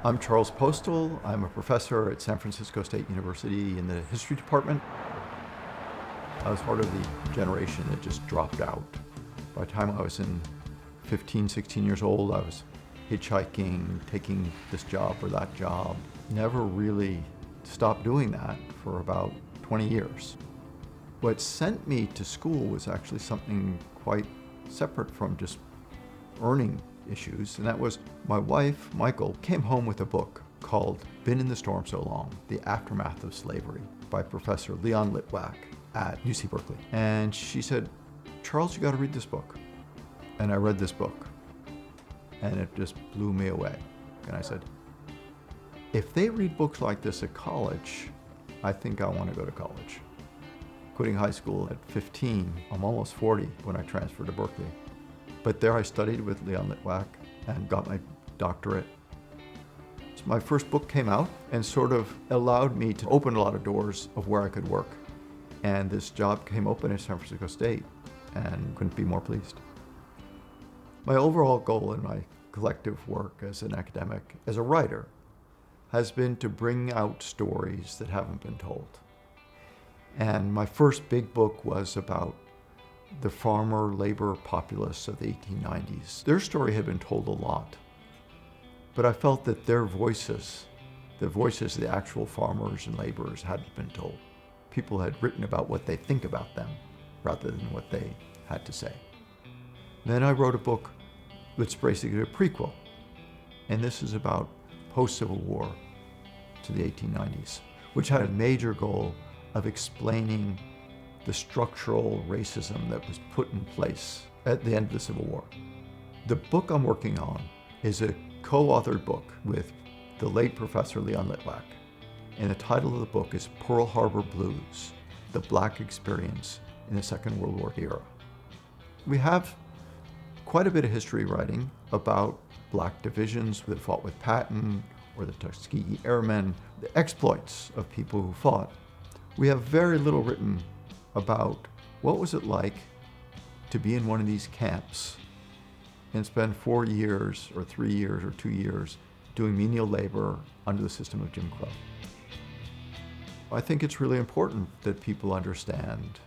I'm Charles Postel. I'm a professor at San Francisco State University in the history department. I was part of the generation that just dropped out. By the time I was 15, 16 years old, I was hitchhiking, taking this job or that job. Never really stopped doing that for about 20 years. What sent me to school was actually something quite separate from just earning issues, and that was my wife, Michael, came home with a book called Been in the Storm So Long, The Aftermath of Slavery by Professor Leon Litwack at UC Berkeley. And she said, Charles, you got to read this book. And I read this book, and it just blew me away. And I said, if they read books like this at college, I think I want to go to college. Quitting high school at 15, I'm almost 40 when I transferred to Berkeley. But there I studied with Leon Litwack and got my doctorate. So my first book came out and sort of allowed me to open a lot of doors of where I could work. And this job came open at San Francisco State, and couldn't be more pleased. My overall goal in my collective work as an academic, as a writer, has been to bring out stories that haven't been told. And my first big book was about the farmer labor populists of the 1890s. Their story had been told a lot, but I felt that their voices, the voices of the actual farmers and laborers, hadn't been told. People had written about what they think about them rather than what they had to say. Then I wrote a book that's basically a prequel, and this is about post-Civil War to the 1890s, which had a major goal of explaining the structural racism that was put in place at the end of the Civil War. The book I'm working on is a co-authored book with the late Professor Leon Litwack, and the title of the book is Pearl Harbor Blues, The Black Experience in the Second World War Era. We have quite a bit of history writing about black divisions that fought with Patton or the Tuskegee Airmen, the exploits of people who fought. We have very little written about what was it like to be in one of these camps and spend 4 years or 3 years or 2 years doing menial labor under the system of Jim Crow. I think it's really important that people understand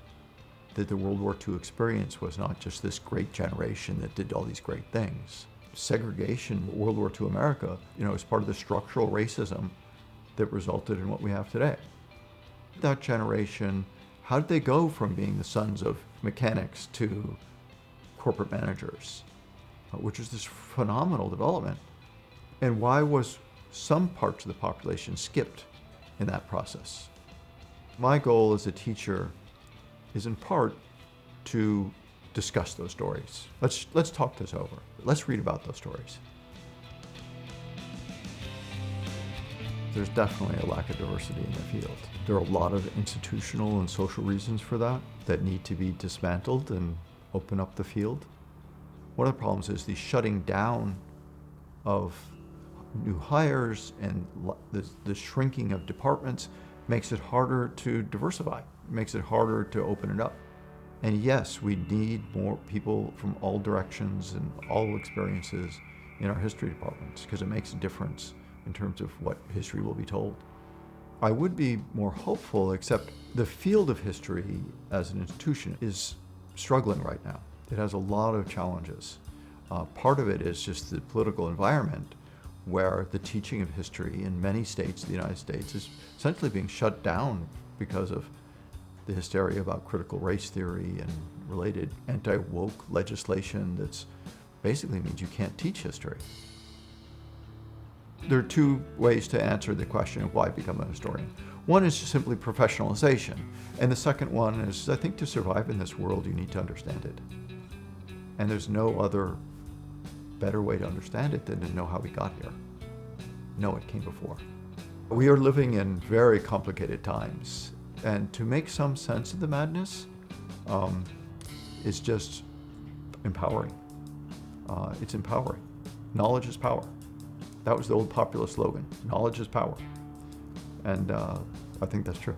that the World War II experience was not just this great generation that did all these great things. Segregation, World War II America, is part of the structural racism that resulted in what we have today. That generation, how did they go from being the sons of mechanics to corporate managers, which is this phenomenal development? And why was some parts of the population skipped in that process? My goal as a teacher is in part to discuss those stories. Let's talk this over. Let's read about those stories. There's definitely a lack of diversity in the field. There are a lot of institutional and social reasons for that need to be dismantled and open up the field. One of the problems is the shutting down of new hires and the shrinking of departments makes it harder to diversify, makes it harder to open it up. And yes, we need more people from all directions and all experiences in our history departments because it makes a difference in terms of what history will be told. I would be more hopeful, except the field of history as an institution is struggling right now. It has a lot of challenges. Part of it is just the political environment where the teaching of history in many states of the United States is essentially being shut down because of the hysteria about critical race theory and related anti-woke legislation that's basically means you can't teach history. There are two ways to answer the question of why become a historian. One is just simply professionalization, and the second one is, I think, to survive in this world, you need to understand it. And there's no other better way to understand it than to know how we got here. Know it came before. We are living in very complicated times, and to make some sense of the madness is just empowering. It's empowering. Knowledge is power. That was the old populist slogan, knowledge is power. And I think that's true.